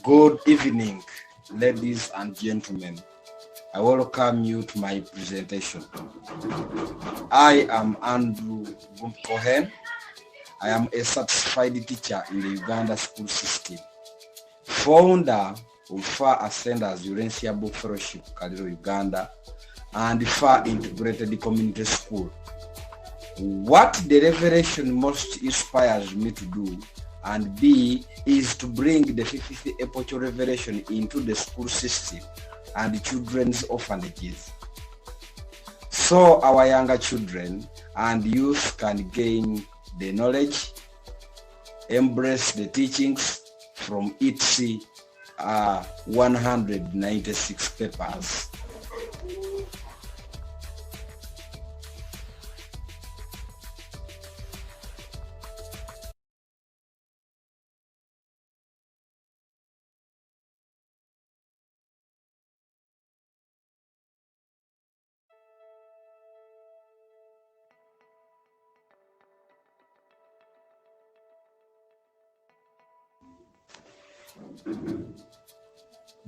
Good evening, ladies and gentlemen. I welcome you to my presentation. I am Andrew Gumpi Cohen. I am a certified teacher in the Uganda school system, founder of Far Ascenders Urantia Book Fellowship, KALIRO, Uganda, and Far Integrated Community School. What the revelation most inspires me to do and be is to bring the 50th epoch revelation into the school system and children's orphanages, so our younger children and youth can gain the knowledge, embrace the teachings from its 196 papers.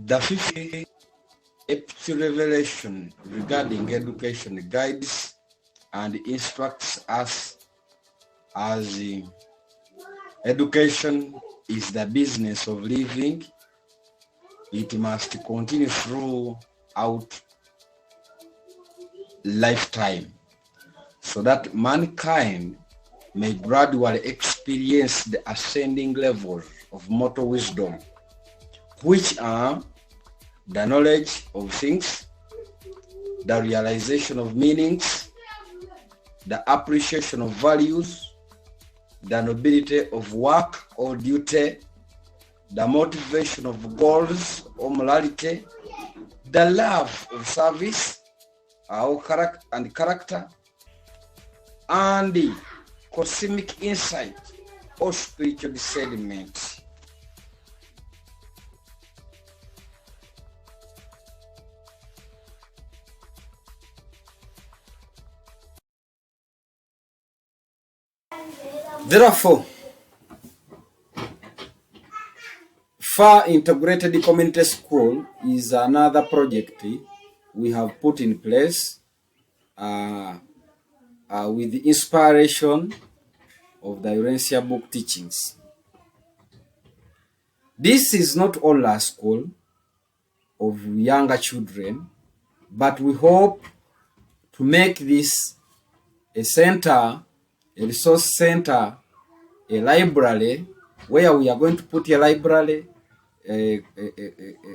The 50th epoch revelation regarding education guides and instructs us as education is the business of living. It must continue throughout lifetime so that mankind may gradually experience the ascending levels of mortal wisdom, which are the knowledge of things, the realization of meanings, the appreciation of values, the nobility of work or duty, the motivation of goals or morality, the love of service or character, and the cosmic insight or spiritual discernment. Therefore, Far Integrated Community School is another project we have put in place with the inspiration of the Urantia book teachings. This is not only a school of younger children, but we hope to make this a center, a resource center, a library, where we are going to put a library,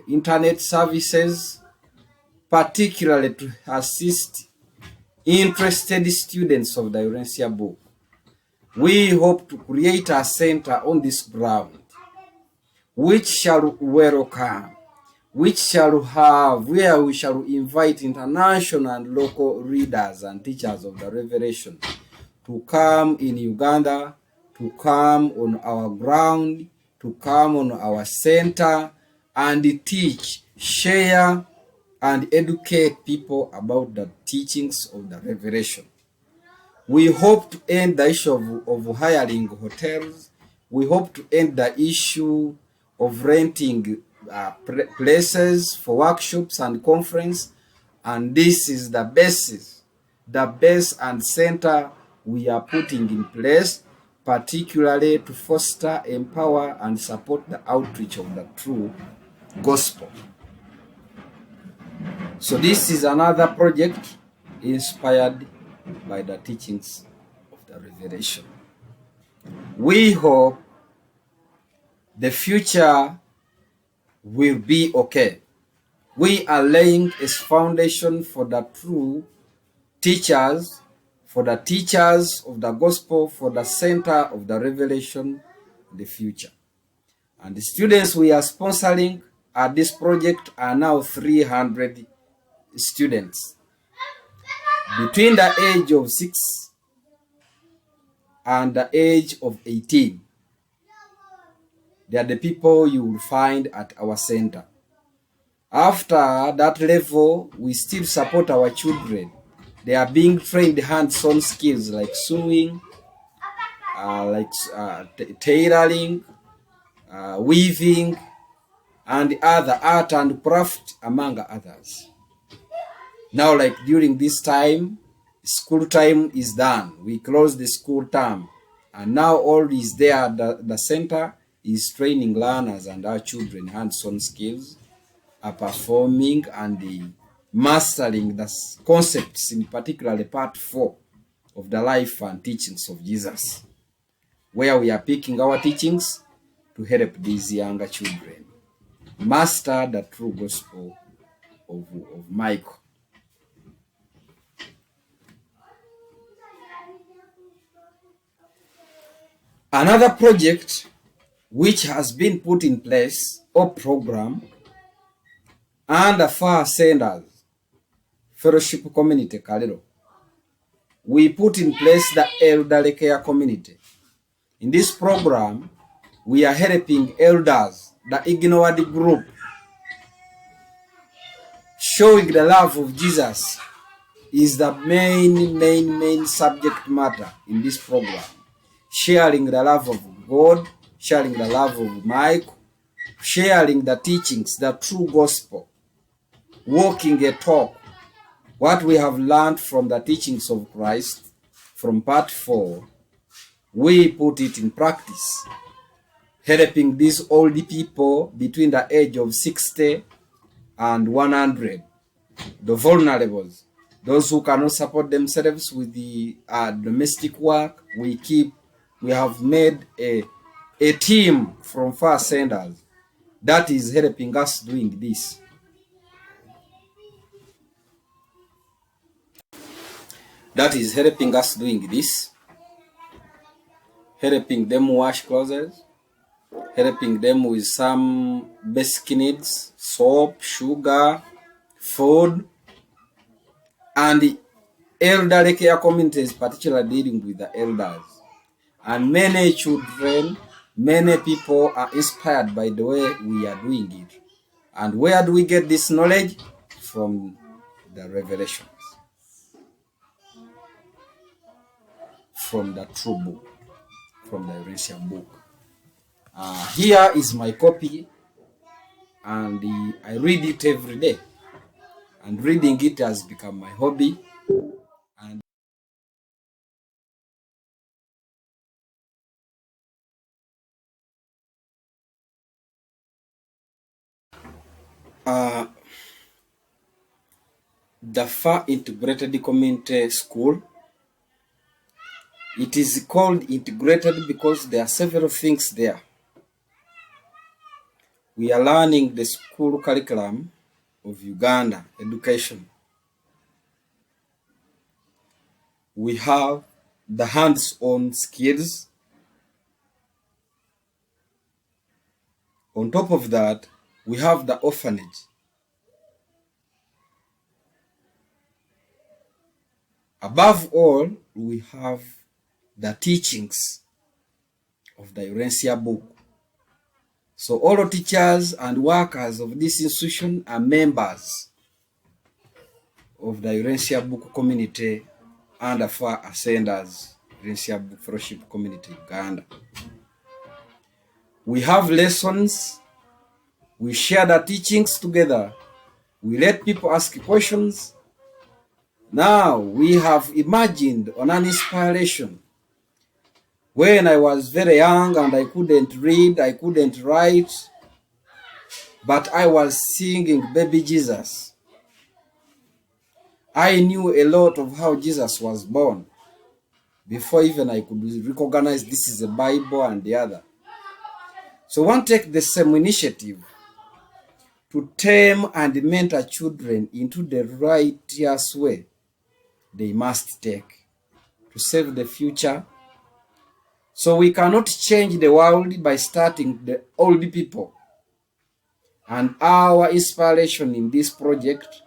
internet services, particularly to assist interested students of the Urantia book. We hope to create a center on this ground, which shall welcome, which shall have, where we shall invite international and local readers and teachers of the revelation to come in Uganda, to come on our ground, to come on our center and teach, share, and educate people about the teachings of the revelation. We hope to end the issue of hiring hotels. We hope to end the issue of renting places for workshops and conference. And this is the basis, the base and center we are putting in place, particularly to foster, empower, and support the outreach of the true gospel. So this is another project inspired by the teachings of the revelation. We hope the future will be okay. We are laying a foundation for the true teachers, for the teachers of the gospel, for the center of the revelation in the future. And the students we are sponsoring at this project are now 300 students between the age of 6 and the age of 18. They are the people you will find at our center. After that level, we still support our children. They are being trained hands-on skills like sewing, tailoring, weaving, and other art and craft, among others. Now, like during this time, school time is done. We close the school term. And now all is there. The center is training learners and our children hands-on skills, performing and mastering the concepts, in particular part 4 of the life and teachings of Jesus, where we are picking our teachings to help these younger children master the true gospel of Michael. Another project which has been put in place or program under Far Senders Fellowship Community KALIRO, we put in place the elderly care community. In this program, we are helping elders, the ignored group, showing the love of Jesus is the main subject matter in this program. Sharing the love of God, sharing the love of Michael, sharing the teachings, the true gospel, walking a talk, what we have learned from the teachings of Christ from part 4, we put it in practice, helping these old people between the age of 60 and 100, the vulnerables, those who cannot support themselves with the domestic work. We have made a team from Far Senders that is helping us doing this. That is helping us doing this, helping them wash clothes, helping them with some basic needs, soap, sugar, food, and elderly care communities, particularly dealing with the elders. And many children, many people are inspired by the way we are doing it. And where do we get this knowledge? From the revelations, from the true book, from the Urantia book. Here is my copy, and I read it every day. And reading it has become my hobby. And the Far Integrated Community School, it is called integrated because there are several things there. We are learning the school curriculum of Uganda education. We have the hands-on skills. On top of that, we have the orphanage. Above all, we have the teachings of the Urantia book. So all teachers and workers of this institution are members of the Urantia book community under Far Ascenders Urantia book fellowship community Uganda. We have lessons. We share the teachings together. We let people ask questions. Now we have imagined on an inspiration. When I was very young and I couldn't read, I couldn't write, but I was singing Baby Jesus. I knew a lot of how Jesus was born before even I could recognize this is a Bible and the other. So one take the same initiative to tame and mentor children into the righteous way they must take to save the future. So we cannot change the world by starting the old people. And our inspiration in this project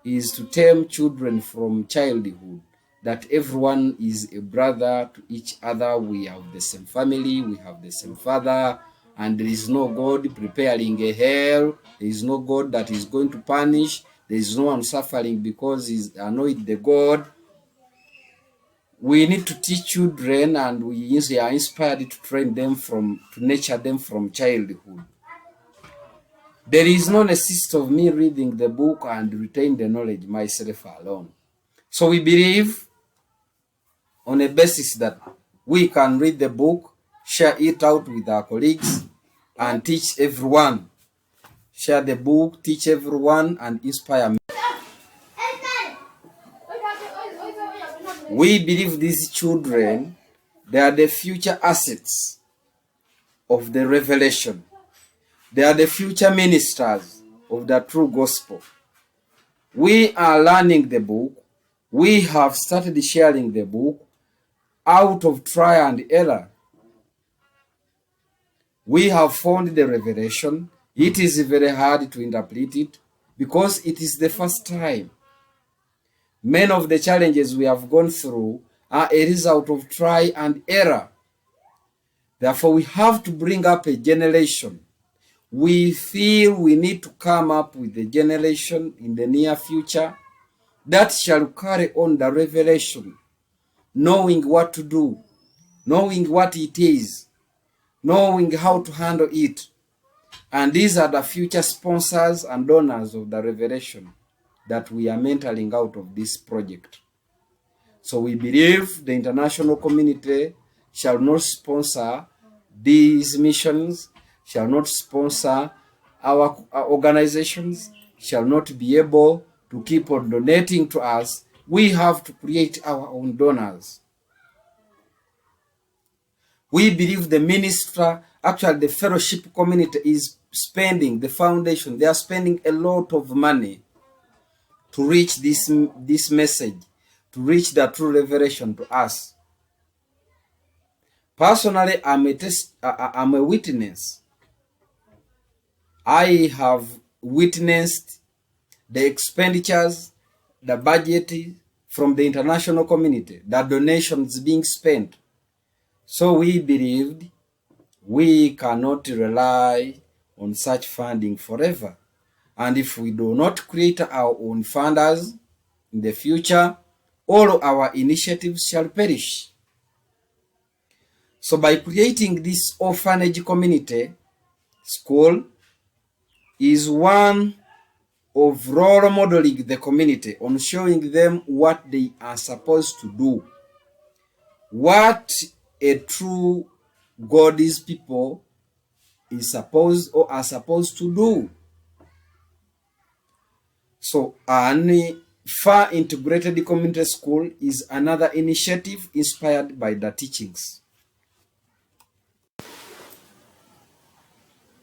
is to tame children from childhood, that everyone is a brother to each other. We have the same family, we have the same father, and there is no God preparing a hell. There is no God that is going to punish. There is no one suffering because he's annoyed the God. We need to teach children, and we are inspired to train them to nurture them from childhood. There is no necessity of me reading the book and retain the knowledge myself alone. So we believe on a basis that we can read the book, share it out with our colleagues, and teach everyone. Share the book, teach everyone, and inspire me. We believe these children, they are the future assets of the revelation. They are the future ministers of the true gospel. We are learning the book. We have started sharing the book out of trial and error. We have found the revelation. It is very hard to interpret it because it is the first time. Many of the challenges we have gone through are a result of trial and error. Therefore, we have to bring up a generation. We feel we need to come up with a generation in the near future that shall carry on the revelation, knowing what to do, knowing what it is, knowing how to handle it. And these are the future sponsors and donors of the revelation that we are mentoring out of this project. So we believe the international community shall not sponsor these missions, shall not sponsor our organizations, shall not be able to keep on donating to us. We have to create our own donors. We believe the minister, actually the fellowship community is spending, the foundation, they are spending a lot of money to reach this message, to reach the true revelation to us. Personally, I'm a witness. I have witnessed the expenditures, the budget from the international community, the donations being spent. So we believed we cannot rely on such funding forever. And if we do not create our own funders in the future, all our initiatives shall perish. So by creating this orphanage community school is one of role modeling the community on showing them what they are supposed to do, what a true God's people is supposed or are supposed to do. So an far integrated community school is another initiative inspired by the teachings.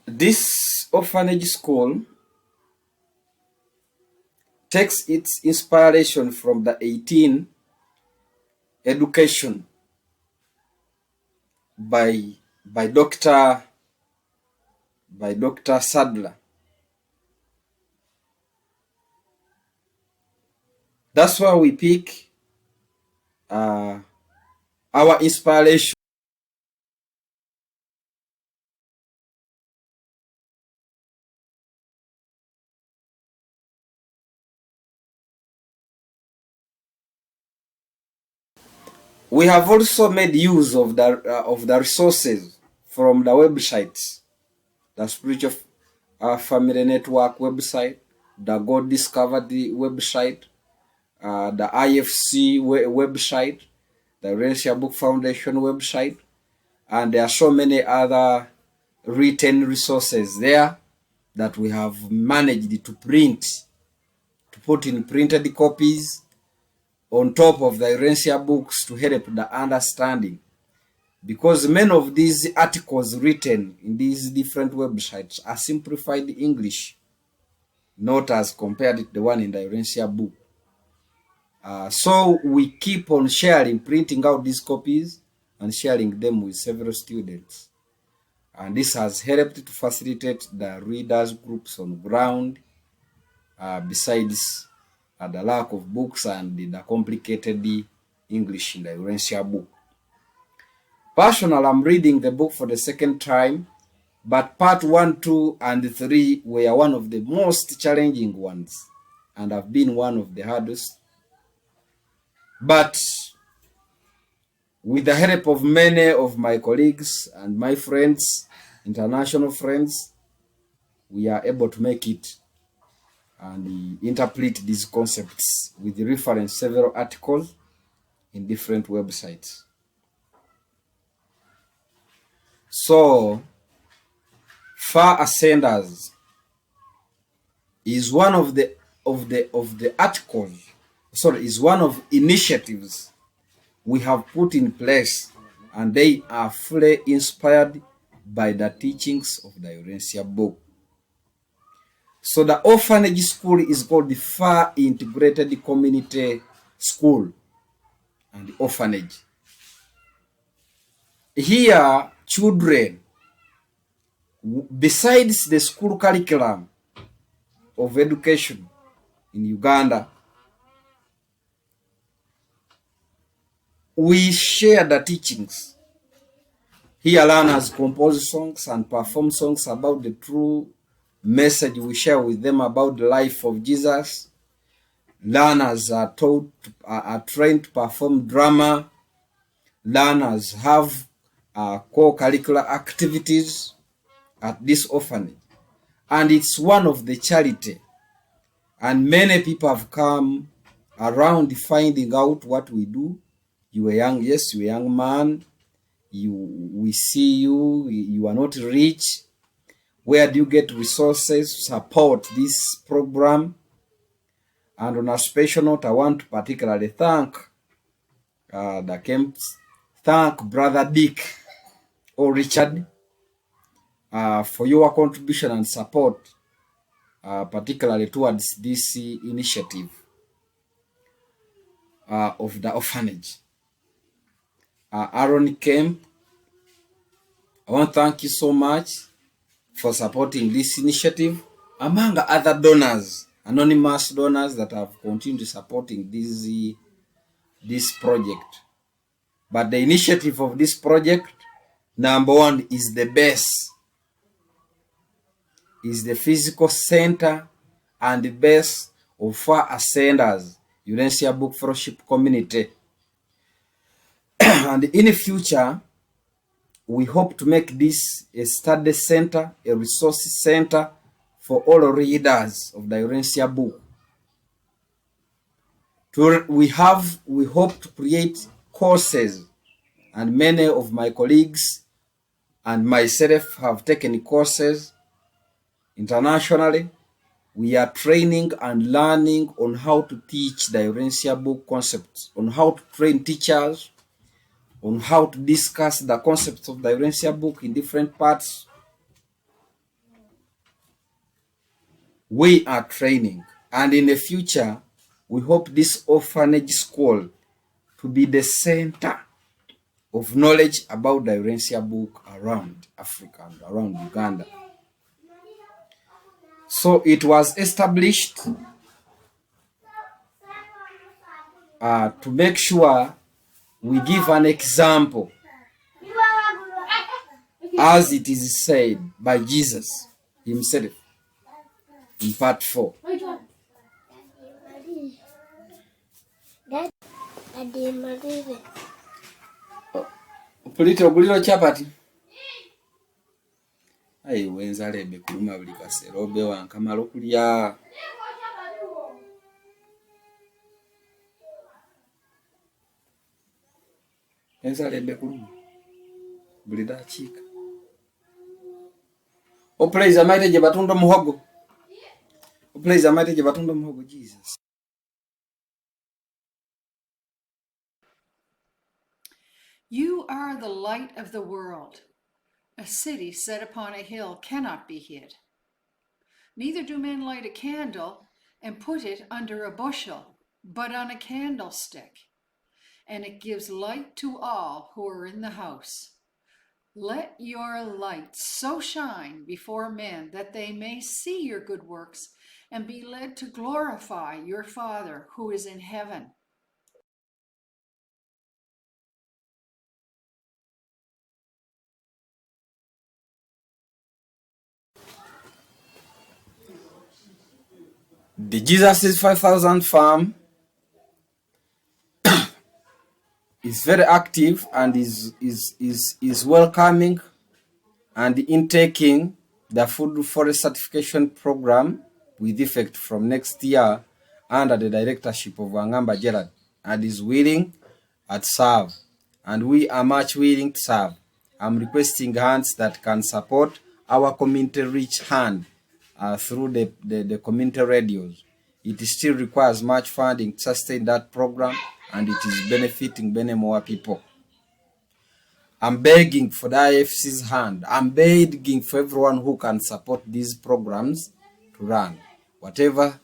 This orphanage school takes its inspiration from the 18 education by Dr. Sadler. That's why we pick our inspiration. We have also made use of the resources from the websites, the Spiritual Family Network website, the God Discovered website, the IFC website, the Urantia Book Foundation website, and there are so many other written resources there that we have managed to print, to put in printed copies on top of the Urantia books to help the understanding. Because many of these articles written in these different websites are simplified English, not as compared to the one in the Urantia book. So we keep on sharing, printing out these copies and sharing them with several students. And this has helped to facilitate the readers groups on ground, besides the lack of books and the complicated English in the Urantia book. Personally, I'm reading the book for the second time, but part 1, 2, and 3 were one of the most challenging ones and have been one of the hardest. But with the help of many of my colleagues and my friends, international friends, we are able to make it and interpret these concepts with reference several articles in different websites. So, Far Ascenders is one of the articles, is one of initiatives we have put in place, and they are fully inspired by the teachings of the Urantia book. So the orphanage school is called the Far Integrated Community School and Orphanage. Here, children, besides the school curriculum of education in Uganda, we share the teachings. Here, learners compose songs and perform songs about the true message we share with them about the life of Jesus. Learners are trained to perform drama. Learners have co-curricular activities at this orphanage, and it's one of the charity. And many people have come around finding out what we do. You are young, yes, you are a young man. We see you. You are not rich. Where do you get resources to support this program? And on a special note, I want to particularly thank the camps. Thank Brother Dick or Richard for your contribution and support, particularly towards this initiative of the orphanage. Aaron Kemp, I want to thank you so much for supporting this initiative, among other donors, anonymous donors that have continued supporting this project. But the initiative of this project, number one, is the base, is the physical center and the base of Far Ascenders Urantia Book Fellowship Community. And in the future, we hope to make this a study center, a resource center for all readers of the Urantia book. We hope to create courses, and many of my colleagues and myself have taken courses internationally. We are training and learning on how to teach the Urantia book concepts, on how to train teachers, on how to discuss the concepts of the Urantia book in different parts. We are training, and in the future, we hope this orphanage school to be the center of knowledge about the Urantia book around Africa and around Uganda. So it was established to make sure we give an example, as it is said by Jesus himself in part 4. Pulito oguliro chapati. Ayi wenzala ebe kuluma buli kaseera obe wankamala okulya. Wenzala ebe kuluma buli dakiika. Praise amaite gye batunda muhogo. Praise amaite gye batunda muhogo, Jesus. You are the light of the world. A city set upon a hill cannot be hid. Neither do men light a candle and put it under a bushel, but on a candlestick, and it gives light to all who are in the house. Let your light so shine before men that they may see your good works and be led to glorify your Father who is in heaven. The Jesus is 5,000 farm is very active and is welcoming and intaking the food forest certification program with effect from next year under the directorship of Wangamba Gerard, and is willing to serve, and we are much willing to serve. I'm requesting hands that can support our community reach hand through the community radios. It still requires much funding to sustain that program, and it is benefiting many more people. I'm begging for the IFC's hand. I'm begging for everyone who can support these programs to run. Whatever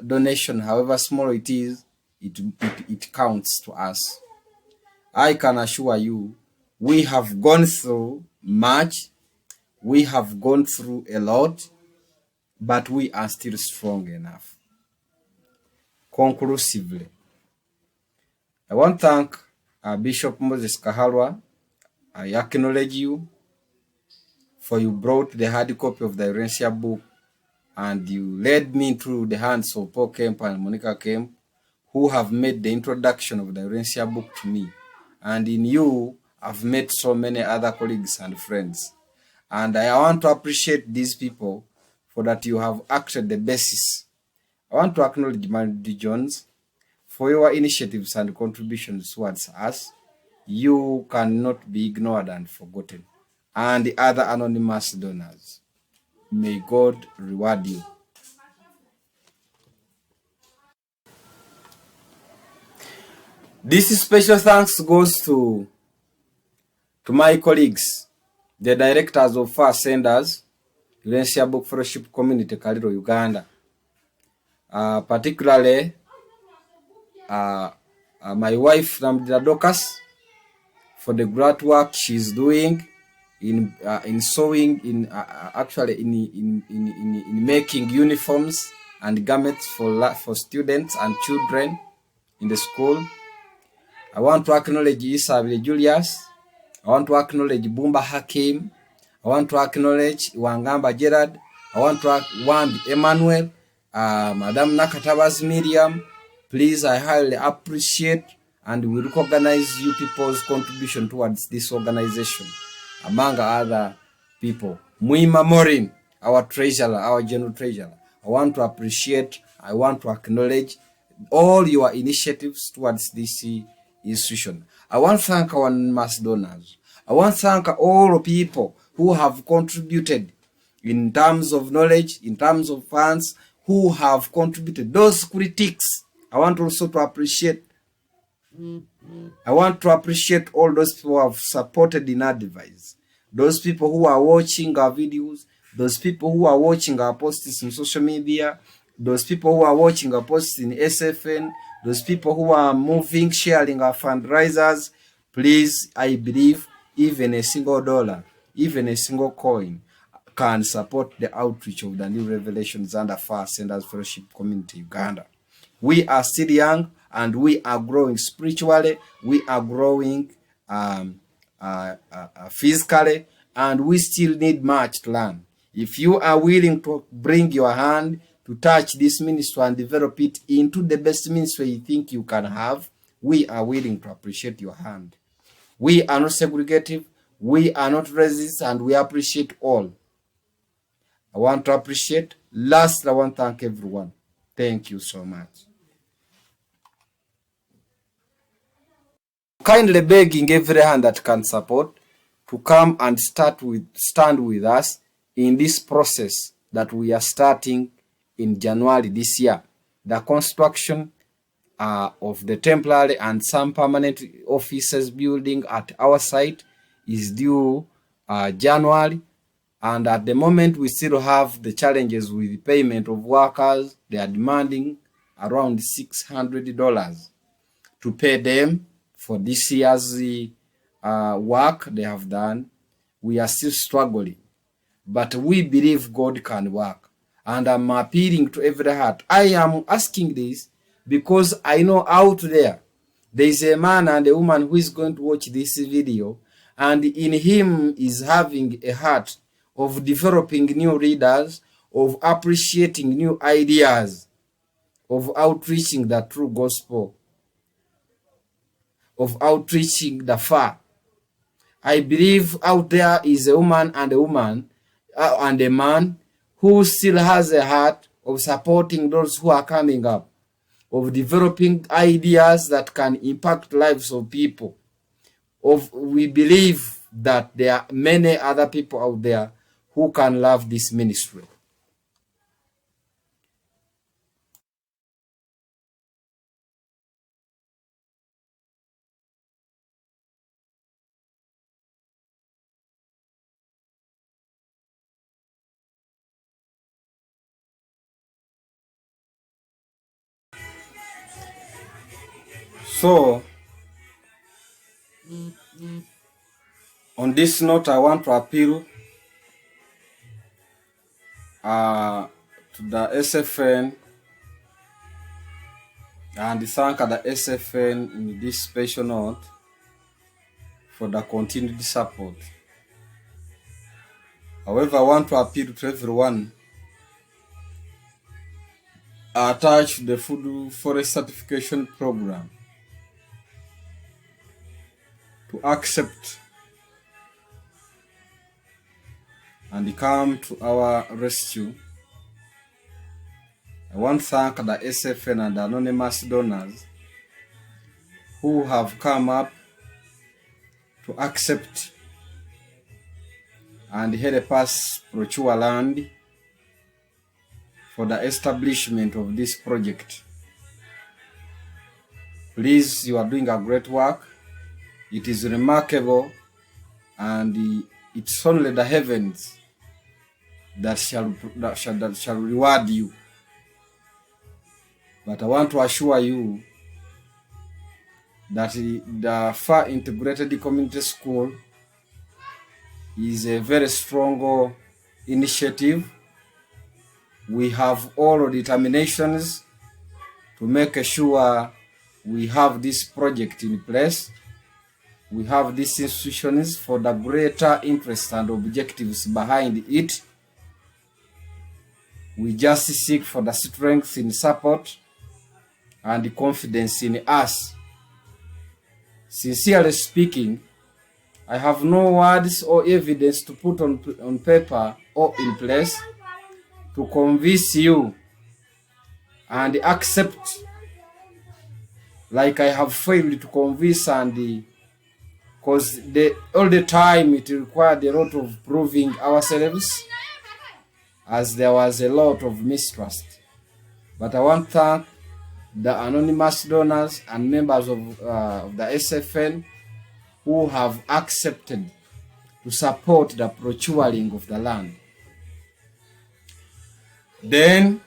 donation, however small it is, it counts to us. I can assure you, we have gone through much, we have gone through a lot, but we are still strong enough. Conclusively, I want to thank Bishop Moses Kahalwa. I acknowledge you for you brought the hard copy of the Urantia book and you led me through the hands of Paul Kemp and Monica Kemp, who have made the introduction of the Urantia book to me. And in you, I've met so many other colleagues and friends. And I want to appreciate these people for that you have acted the basis. I want to acknowledge Mandy Jones for your initiatives and contributions towards us. You cannot be ignored and forgotten. And the other anonymous donors. May God reward you. This special thanks goes to my colleagues, the directors of Far Senders, Urantia Book Fellowship Community, KALIRO, Uganda. Particularly my wife, Namdila Docas, for the great work she's doing in sewing, in making uniforms and garments for students and children in the school. I want to acknowledge Isabel Julius. I want to acknowledge Bumba Hakim. I want to acknowledge Wangamba Gerard. I want to Wambi Emmanuel, Madam Nakataba's Miriam. Please, I highly appreciate and we recognize you people's contribution towards this organization, among other people. Muima Morin, our treasurer, our general treasurer. I want to appreciate, I want to acknowledge all your initiatives towards this institution. I want to thank our mass donors. I want to thank all people who have contributed in terms of knowledge, in terms of funds, who have contributed. Those critics, I want also to appreciate. I want to appreciate all those people who have supported in advice. Those people who are watching our videos, those people who are watching our posts in social media, those people who are watching our posts in SFN, those people who are moving, sharing our fundraisers. Please, I believe even a single dollar, even a single coin can support the outreach of the new revelations under Far Senders Fellowship Community, Uganda. We are still young and we are growing spiritually, we are growing physically, and we still need much to learn. If you are willing to bring your hand to touch this ministry and develop it into the best ministry you think you can have, we are willing to appreciate your hand. We are not segregative, we are not racist, and we appreciate all. I want to appreciate. Last, I want to thank everyone. Thank you so much. Kindly begging every hand that can support to come and stand with us in this process that we are starting in January this year. The construction of the temporary and some permanent offices building at our site is due January, and at the moment we still have the challenges with the payment of workers. They are demanding around $600 to pay them for this year's work they have done. We are still struggling, but we believe God can work, and I'm appealing to every heart. I am asking this because I know out there is a man and a woman who is going to watch this video, and in him is having a heart of developing new leaders, of appreciating new ideas, of outreaching the true gospel. of outreaching the far. I believe out there is a woman and a man who still has a heart of supporting those who are coming up, of developing ideas that can impact lives of people. We believe that there are many other people out there who can love this ministry. So, on this note, I want to appeal to the SFN and thank the SFN in this special note for the continued support. However, I want to appeal to everyone attached to the Food Forest Certification Program to accept and come to our rescue. I want to thank the SFN and the anonymous donors who have come up to accept and help us procure land for the establishment of this project. Please, you are doing a great work. It is remarkable, and it's only the heavens that shall reward you. But I want to assure you that the Far Integrated Community School is a very strong initiative. We have all determinations to make sure we have this project in place. We have these institutions for the greater interest and objectives behind it. We just seek for the strength in support and confidence in us. Sincerely speaking, I have no words or evidence to put on paper or in place to convince you and accept, like I have failed to convince, and because all the time it required a lot of proving ourselves, as there was a lot of mistrust. But I want to thank the anonymous donors and members of the SFN who have accepted to support the procuring of the land. Then,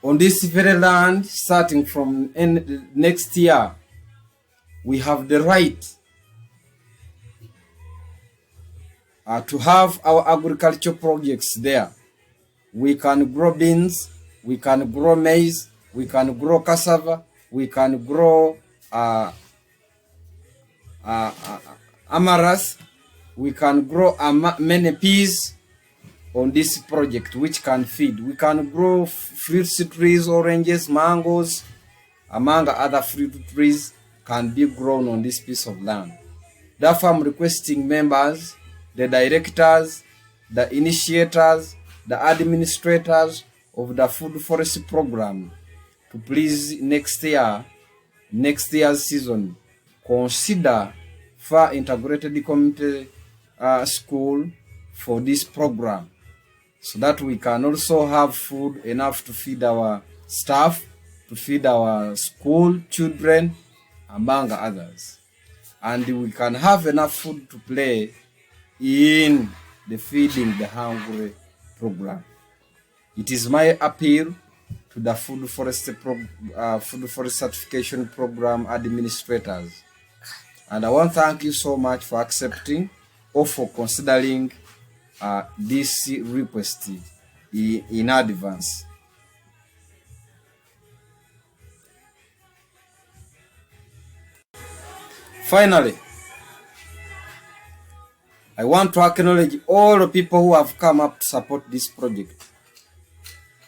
on this very land, starting from next year, we have the right to have our agriculture projects there. We can grow beans, we can grow maize, we can grow cassava, we can grow amaranth, we can grow many peas on this project which can feed. We can grow fruits trees, oranges, mangoes, among other fruit trees can be grown on this piece of land. Therefore, I'm requesting members, the directors, the initiators, the administrators of the Food Forest Program to please next year's season, consider Far Integrated Community School for this program, so that we can also have food enough to feed our staff, to feed our school children, among others. And we can have enough food to play in the Feeding the Hungry program. It is my appeal to the Food Forest Certification Program administrators. And I want to thank you so much for accepting or for considering this request in advance. Finally, I want to acknowledge all the people who have come up to support this project.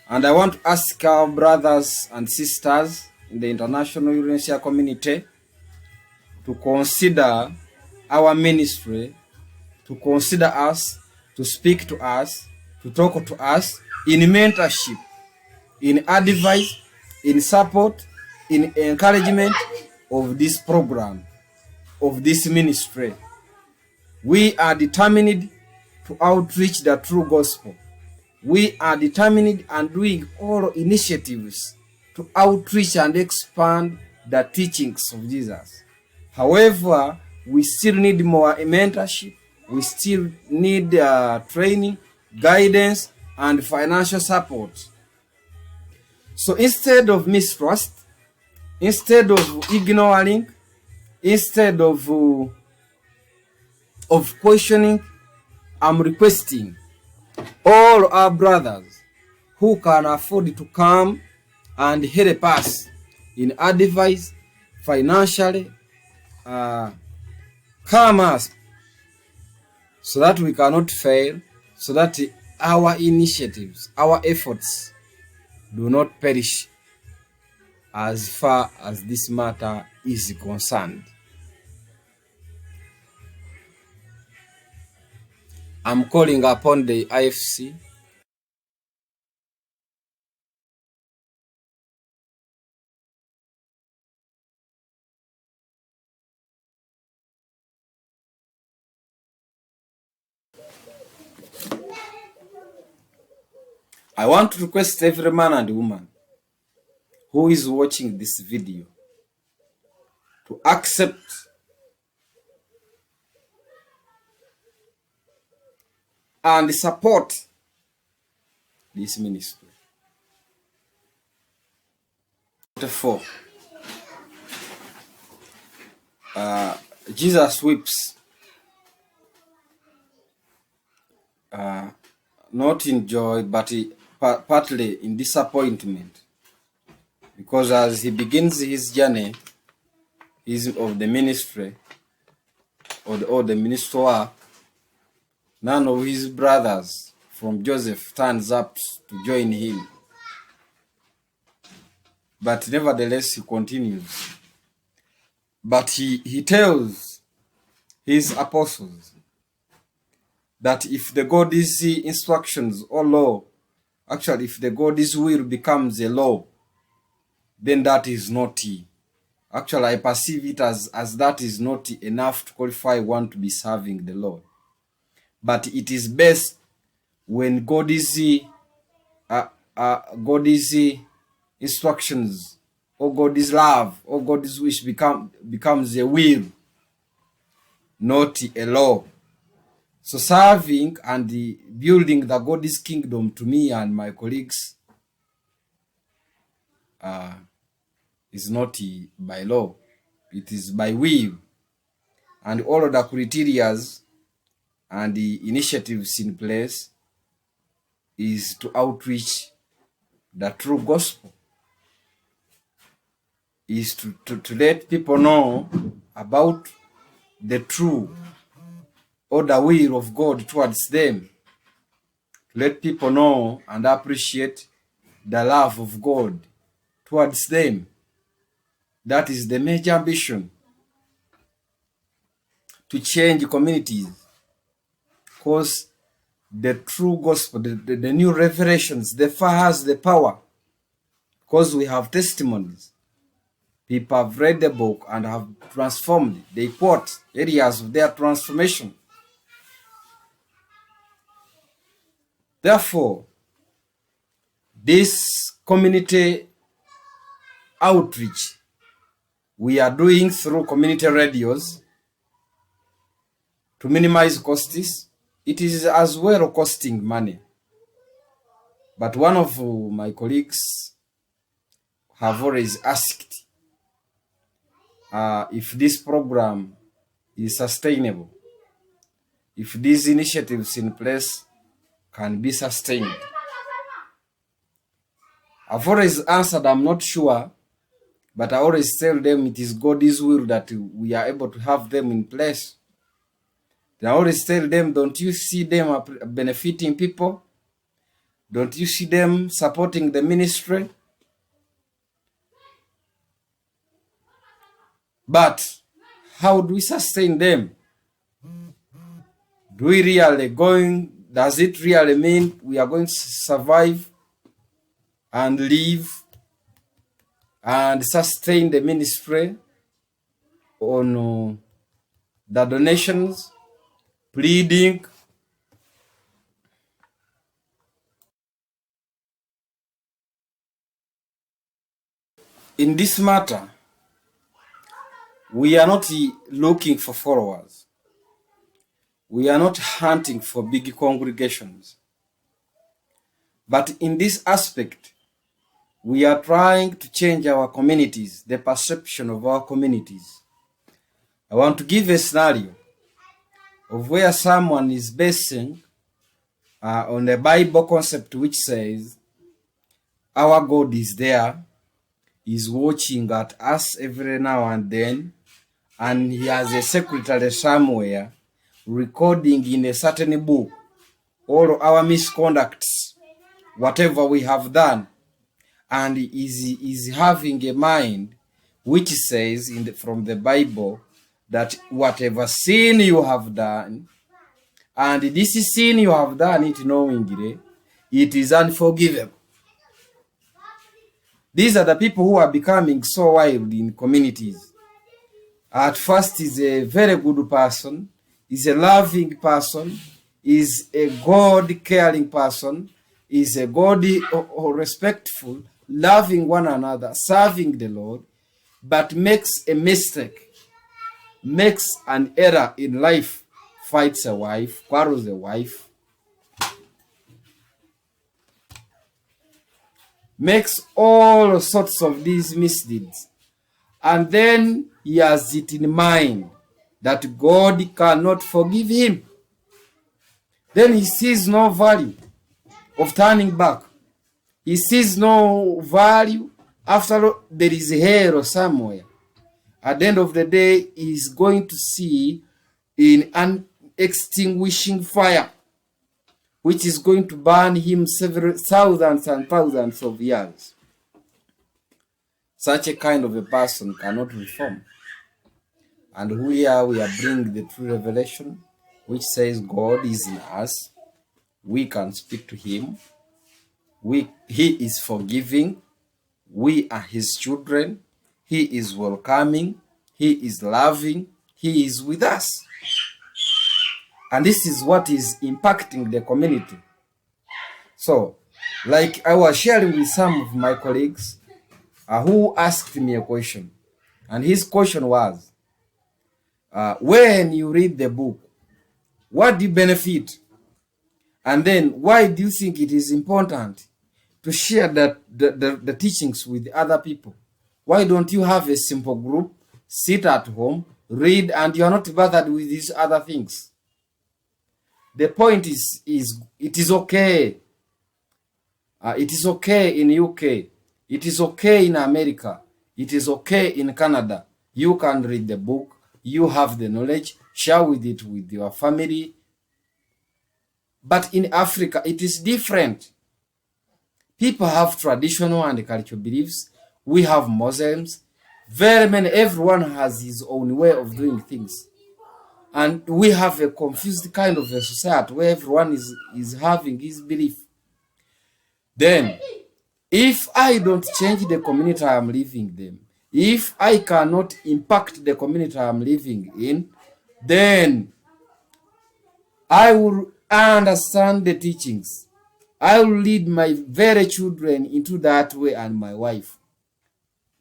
And I want to ask our brothers and sisters in the international Urantia community to consider our ministry, to consider us, to speak to us, to talk to us in mentorship, in advice, in support, in encouragement of this program, of this ministry. We are determined to outreach the true gospel. We are determined and doing all initiatives to outreach and expand the teachings of Jesus. However, we still need more mentorship. We still need training, guidance, and financial support. So instead of mistrust, instead of ignoring, instead of questioning, I'm requesting all our brothers who can afford to come and help us in advice, financially, come us so that we cannot fail, so that our initiatives, our efforts do not perish as far as this matter is concerned. I'm calling upon the IFC I want to request every man and woman who is watching this video to accept and support this ministry. 4. Jesus weeps, not in joy, but partly in disappointment, because as he begins his journey of the ministry or the ministry work, none of his brothers from Joseph turns up to join him. But nevertheless, he continues. But he tells his apostles that if the God's instructions or law, actually if the God's will becomes a law, then that is not. Actually, I perceive it as that is not enough to qualify one to be serving the Lord. But it is best when God's instructions or God's love or God's wish becomes a will, not a law. So serving and building the God's kingdom to me and my colleagues is not by law, it is by will. And all of the criteria and the initiatives in place is to outreach the true gospel, is to let people know about the true or the will of God towards them, to let people know and appreciate the love of God towards them. That is the major ambition, to change communities, because the true gospel, the new revelations, the fire has the power, because we have testimonies. People have read the book and have transformed. They quote areas of their transformation. Therefore, this community outreach we are doing through community radios to minimize costs. It is as well costing money. But one of my colleagues have always asked if this program is sustainable, if these initiatives in place can be sustained. I've always answered, I'm not sure, but I always tell them it is God's will that we are able to have them in place. I always tell them, don't you see them benefiting people? Don't you see them supporting the ministry? But how do we sustain them? Does it really mean we are going to survive and live and sustain the ministry on the donations, pleading? In this matter, we are not looking for followers. We are not hunting for big congregations. But in this aspect, we are trying to change our communities, the perception of our communities. I want to give a scenario of where someone is basing on the Bible concept which says our God is there, is watching at us every now and then, and he has a secretary somewhere recording in a certain book all our misconducts, whatever we have done, and is having a mind which says from the Bible that whatever sin you have done, and this sin you have done it knowingly, it is unforgivable. These are the people who are becoming so wild in communities. At first, is a very good person, is a loving person, is a God-caring person, is a God respectful, loving one another, serving the Lord, but makes a mistake, makes an error in life, fights a wife, quarrels a wife, makes all sorts of these misdeeds, and then he has it in mind that God cannot forgive him. Then he sees no value of turning back. He sees no value. After all, there is hell somewhere. At the end of the day, he is going to see in an extinguishing fire, which is going to burn him several thousands and thousands of years. Such a kind of a person cannot reform. And here we are bringing the true revelation, which says God is in us. We can speak to him. He is forgiving. We are his children. He is welcoming. He is loving. He is with us. And this is what is impacting the community. So, like I was sharing with some of my colleagues who asked me a question. And his question was, when you read the book, what do you benefit? And then why do you think it is important to share the teachings with other people? Why don't you have a simple group, sit at home, read, and you are not bothered with these other things? The point is it is okay. It is okay in UK. It is okay in America. It is okay in Canada. You can read the book. You have the knowledge. Share with it with your family. But in Africa, it is different. People have traditional and cultural beliefs. We have Muslims. Very many, everyone has his own way of doing things. And we have a confused kind of a society where everyone is having his belief. Then, if I don't change the community I am living in, if I cannot impact the community I am living in, then I will understand the teachings. I will lead my very children into that way and my wife.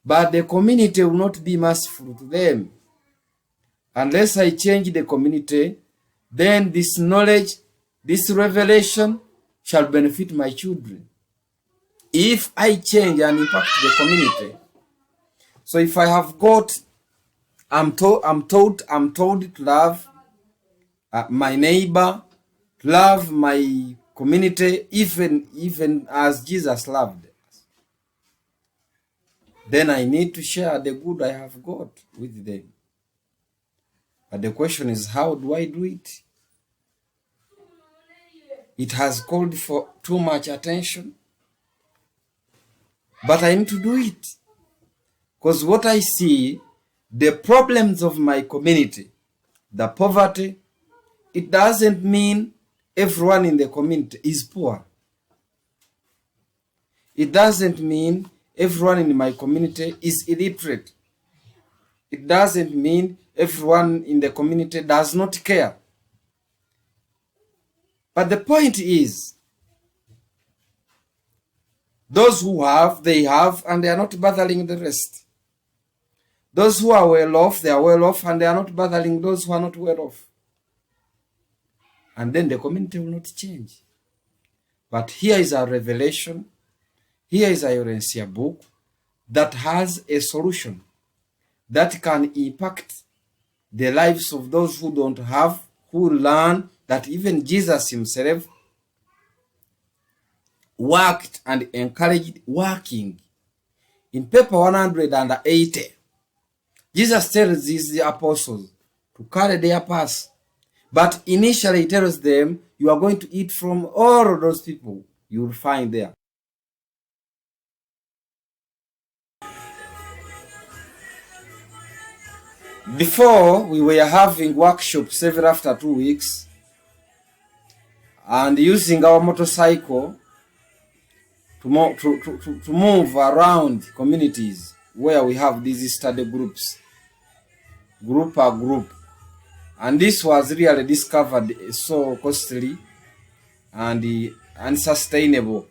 But the community will not be merciful to them. Unless I change the community, then this knowledge, this revelation shall benefit my children. If I change and impact the community, so if I have got, I'm told to love my neighbor, to love my community, even as Jesus loved us, then I need to share the good I have got with them. But the question is, how do I do it? It has called for too much attention. But I need to do it. Because what I see, the problems of my community, the poverty, it doesn't mean everyone in the community is poor. It doesn't mean everyone in my community is illiterate. It doesn't mean everyone in the community does not care. But the point is, those who have, they have, and they are not bothering the rest. Those who are well off, they are well off, and they are not bothering those who are not well off. And then the community will not change. But here is a revelation. Here is a Urantia book that has a solution that can impact the lives of those who don't have, who learn that even Jesus himself worked and encouraged working. In paper 180, Jesus tells his apostles to carry their purse. But initially he tells them, you are going to eat from all of those people you will find there. Before, we were having workshops every after 2 weeks and using our motorcycle to move around communities where we have these study groups, group per group. And this was really discovered so costly and unsustainable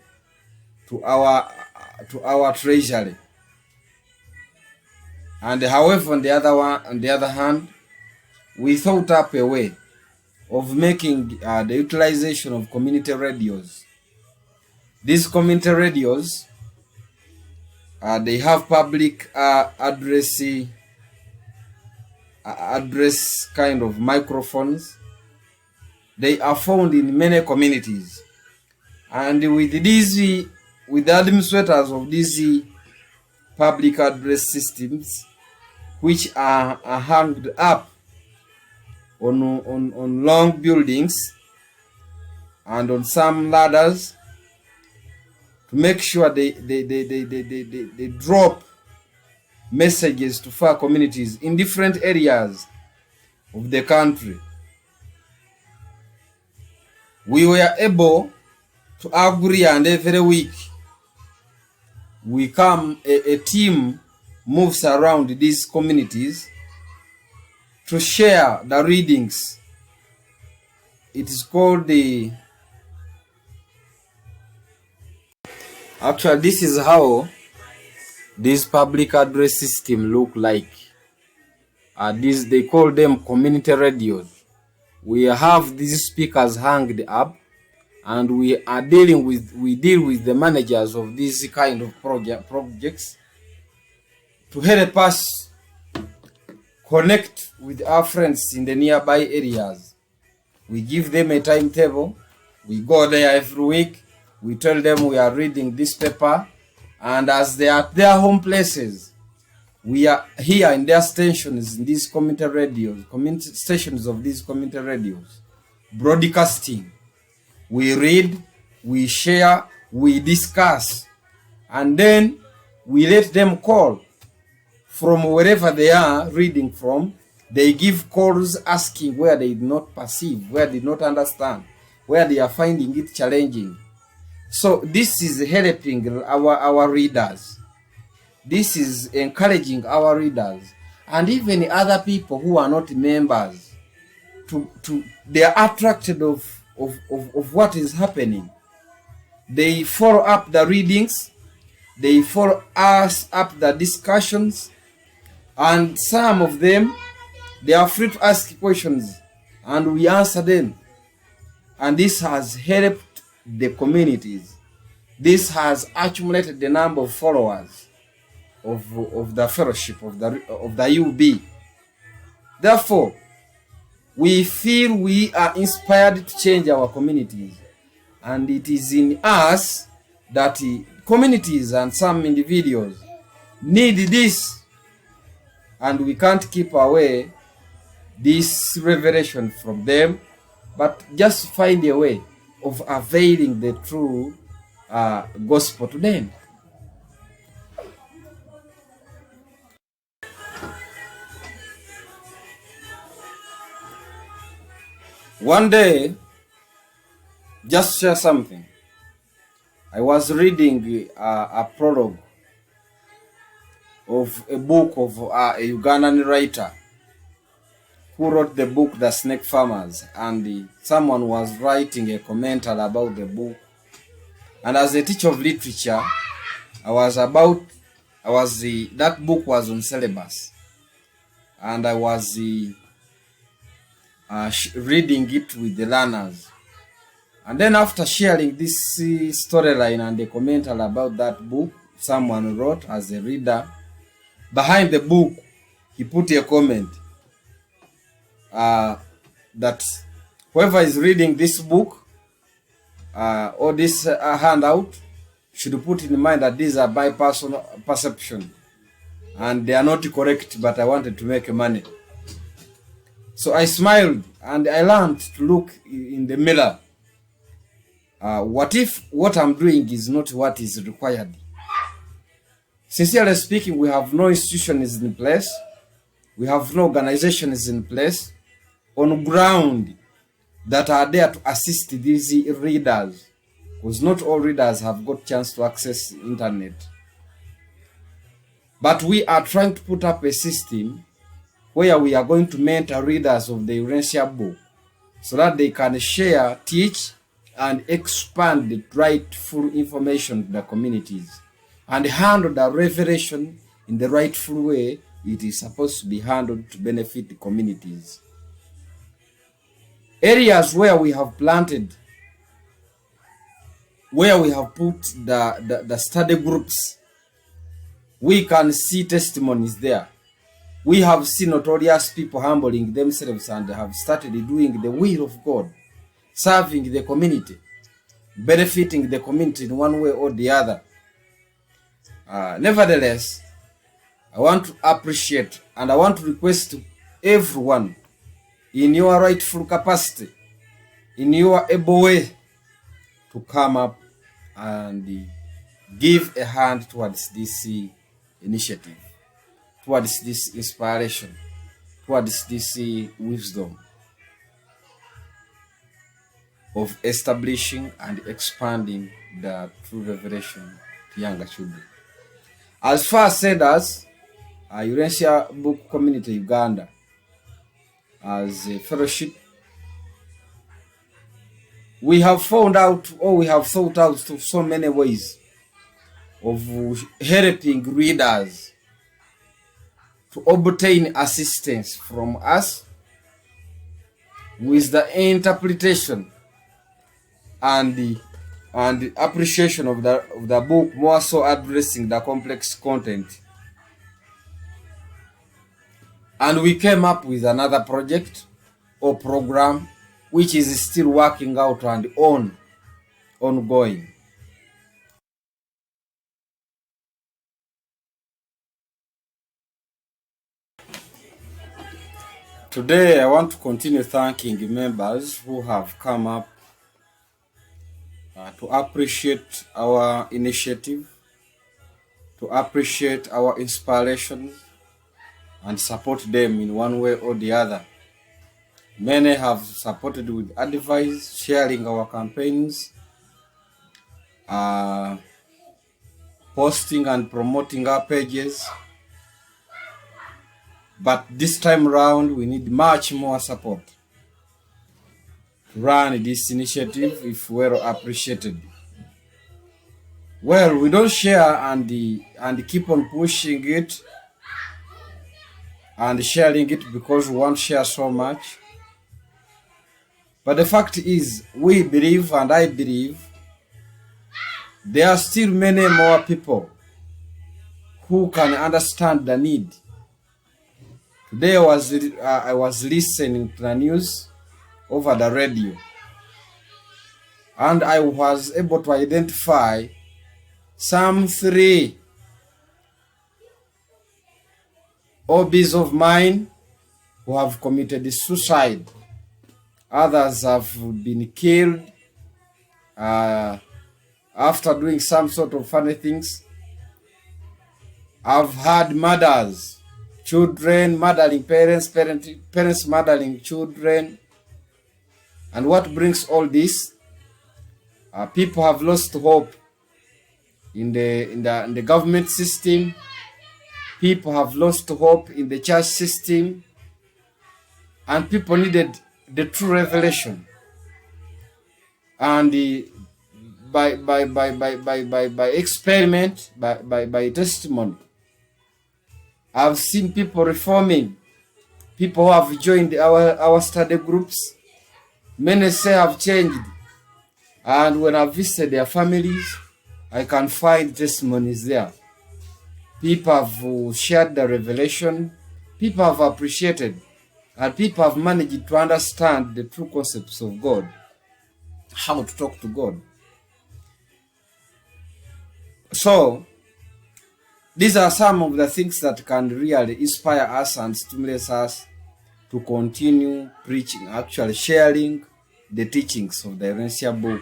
to our treasury. And however, on the other hand, we thought up a way of making the utilization of community radios. These community radios, they have public address kind of microphones. They are found in many communities, and with the administrators of these public address systems, which are hung up on long buildings and on some ladders, to make sure they drop messages to far communities in different areas of the country. We were able to agree, and every week we come, a team moves around these communities to share the readings. It is called the... Actually, this is how this public address system look like. They call them community radios. We have these speakers hanged up, and we deal with the managers of these kind of projects to help us connect with our friends in the nearby areas. We give them a timetable. We go there every week. We tell them we are reading this paper, and as they are at their home places, we are here in their stations, in these community radios, community stations of these community radios, broadcasting. We read, we share, we discuss, and then we let them call from wherever they are reading from. They give calls asking where they did not perceive, where they did not understand, where they are finding it challenging. So this is helping our readers. This is encouraging our readers, and even other people who are not members, they are attracted of what is happening. They follow up the readings, they follow us up the discussions, and some of them, they are free to ask questions and we answer them. And this has helped the communities. This has accumulated the number of followers of the fellowship of the UB. Therefore, we feel we are inspired to change our communities, and it is in us that communities and some individuals need this, and we can't keep away this revelation from them, but just find a way of availing the true gospel to them. One day, just share something. I was reading a prologue of a book of a Ugandan writer who wrote the book The Snake Farmers, and someone was writing a commentary about the book. And as a teacher of literature, that book was on syllabus, and I was reading it with the learners. And then after sharing this storyline and the commentary about that book someone wrote as a reader, behind the book he put a comment that whoever is reading this book or this handout should put in mind that these are by personal perception and they are not correct, but I wanted to make money. So I smiled and I learned to look in the mirror. What if what I'm doing is not what is required? Sincerely speaking, we have no institutions in place. We have no organizations in place on ground that are there to assist these readers, because not all readers have got chance to access internet. But we are trying to put up a system where we are going to mentor readers of the Urantia book so that they can share, teach, and expand the rightful information to the communities and handle the revelation in the rightful way it is supposed to be handled to benefit the communities. Areas where we have planted, where we have put the study groups, we can see testimonies there. We have seen notorious people humbling themselves and have started doing the will of God, serving the community, benefiting the community in one way or the other. Nevertheless, I want to appreciate and I want to request to everyone in your rightful capacity, in your able way, to come up and give a hand towards this initiative, towards this inspiration, towards this wisdom of establishing and expanding the true revelation to younger children. As far said as Urantia Book Community Uganda, as a fellowship, we have found out, or we have thought out so many ways of helping readers to obtain assistance from us with the interpretation and the appreciation of the book, more so addressing the complex content. And we came up with another project or program which is still working out and ongoing. Today I want to continue thanking members who have come up to appreciate our initiative, to appreciate our inspirations, and support them in one way or the other. Many have supported with advice, sharing our campaigns, posting and promoting our pages. But this time around, we need much more support to run this initiative if well appreciated. Well, we don't share and keep on pushing it and sharing it because we want to share so much. But the fact is, we believe and I believe there are still many more people who can understand the need. Today I was listening to the news over the radio, and I was able to identify some 3 hobbies of mine who have committed suicide. Others have been killed after doing some sort of funny things. I've had murders, children murdering parents, parents murdering children. And what brings all this? People have lost hope in the government system. People have lost hope in the church system, and people needed the true revelation. And by experiment, by testimony, I've seen people reforming. People who have joined our study groups, many say have changed. And when I visit their families, I can find testimonies there. People have shared the revelation, people have appreciated, and people have managed to understand the true concepts of God, how to talk to God. So, these are some of the things that can really inspire us and stimulate us to continue preaching, actually sharing the teachings of the Urantia book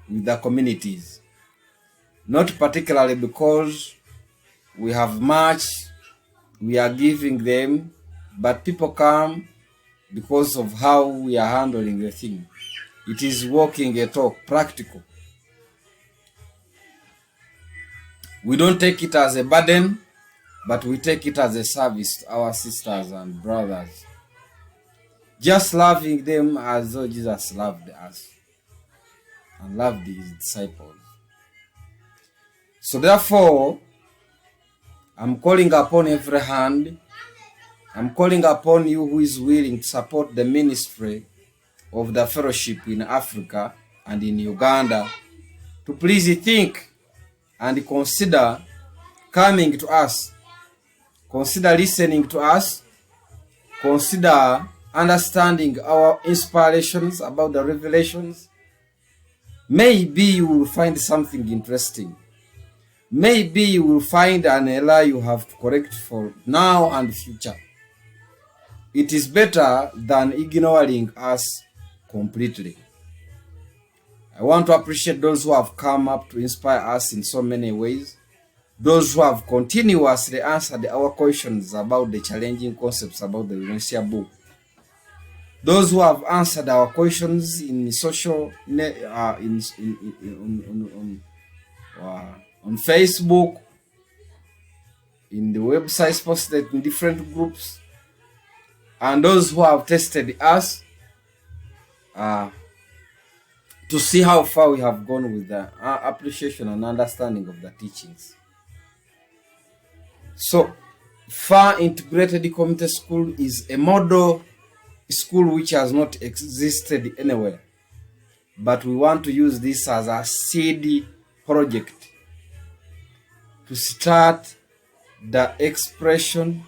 with the communities. Not particularly because we have much we are giving them, but people come because of how we are handling the thing. It is walking a talk, practical. We don't take it as a burden, but we take it as a service to our sisters and brothers. Just loving them as though Jesus loved us and loved his disciples. So therefore, I'm calling upon every hand. I'm calling upon you who is willing to support the ministry of the fellowship in Africa and in Uganda to please think and consider coming to us, consider listening to us, consider understanding our inspirations about the revelations. Maybe you will find something interesting. Maybe you will find an error you have to correct for now and future. It is better than ignoring us completely. I want to appreciate those who have come up to inspire us in so many ways. Those who have continuously answered our questions about the challenging concepts about the Urantia book. Those who have answered our questions in social on Facebook, in the websites posted in different groups, and those who have tested us to see how far we have gone with the appreciation and understanding of the teachings. So, Far Integrated Community School is a model school which has not existed anywhere, but we want to use this as a seed project to start the expression,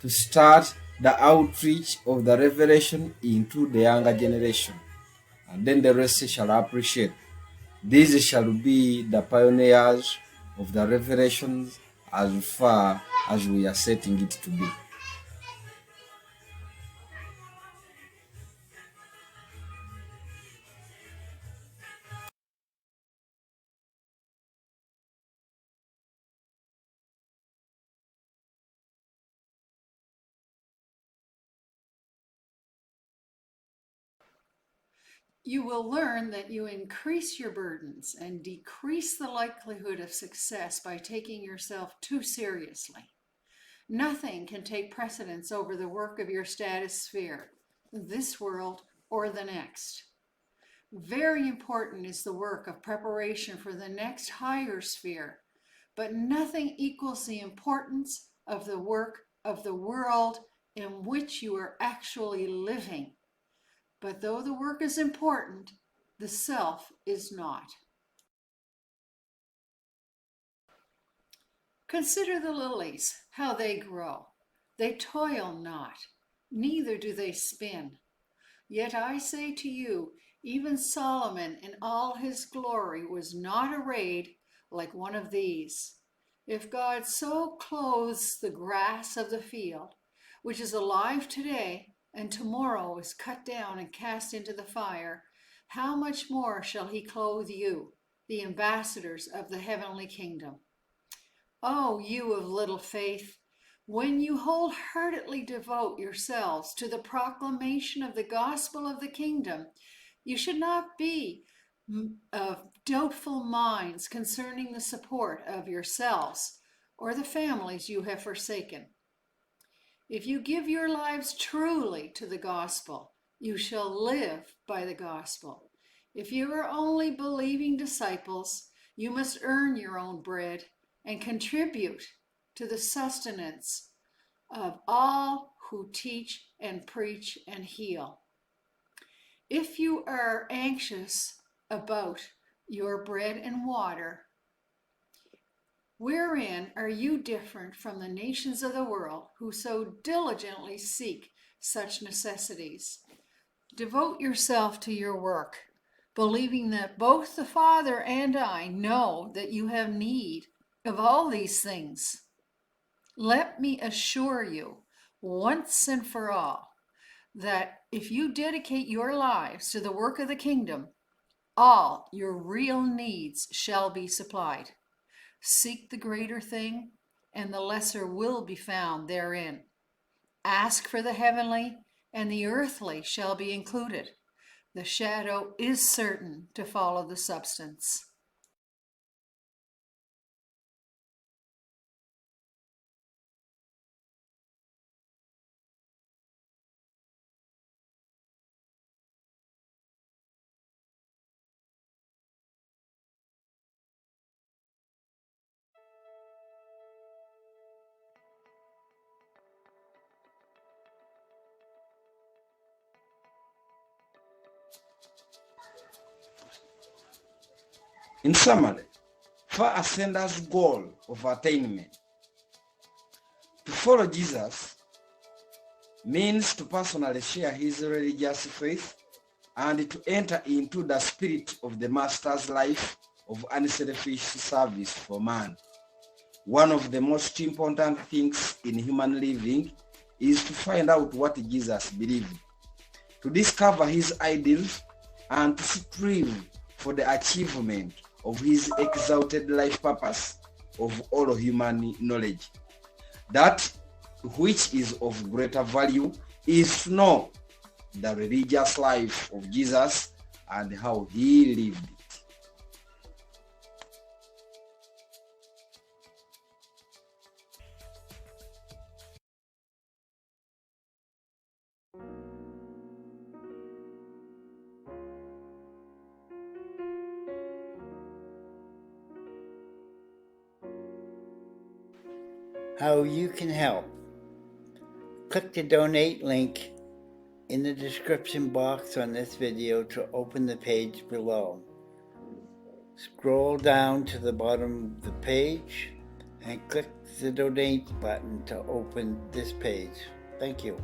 to start the outreach of the revelation into the younger generation, and then the rest shall appreciate. These shall be the pioneers of the revelations as far as we are setting it to be. You will learn that you increase your burdens and decrease the likelihood of success by taking yourself too seriously. Nothing can take precedence over the work of your status sphere, this world or the next. Very important is the work of preparation for the next higher sphere, but nothing equals the importance of the work of the world in which you are actually living. But though the work is important, the self is not. Consider the lilies, how they grow. They toil not, neither do they spin. Yet I say to you, even Solomon in all his glory was not arrayed like one of these. If God so clothes the grass of the field, which is alive today and tomorrow is cut down and cast into the fire, how much more shall he clothe you, the ambassadors of the heavenly kingdom? O you of little faith, when you wholeheartedly devote yourselves to the proclamation of the gospel of the kingdom, You should not be of doubtful minds concerning the support of yourselves or the families you have forsaken. If you give your lives truly to the gospel, you shall live by the gospel. If you are only believing disciples, you must earn your own bread and contribute to the sustenance of all who teach and preach and heal. If you are anxious about your bread and water, wherein are you different from the nations of the world who so diligently seek such necessities? Devote yourself to your work, believing that both the Father and I know that you have need of all these things. Let me assure you, once and for all, that if you dedicate your lives to the work of the kingdom, all your real needs shall be supplied. Seek the greater thing, and the lesser will be found therein. Ask for the heavenly, and the earthly shall be included. The shadow is certain to follow the substance. In summary, for a sender's goal of attainment, to follow Jesus means to personally share his religious faith and to enter into the spirit of the Master's life of unselfish service for man. One of the most important things in human living is to find out what Jesus believed, to discover his ideals, and to strive for the achievement of his exalted life purpose of all human knowledge. That which is of greater value is to know the religious life of Jesus and how he lived it. How you can help. Click the donate link in the description box on this video to open the page below. Scroll down to the bottom of the page and click the donate button to open this page. Thank you.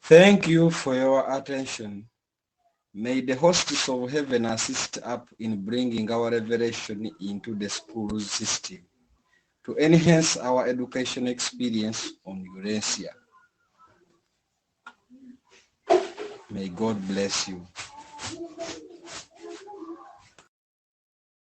Thank you for your attention. May the hosts of heaven assist us in bringing our revelation into the school system to enhance our education experience on Urantia. May God bless you.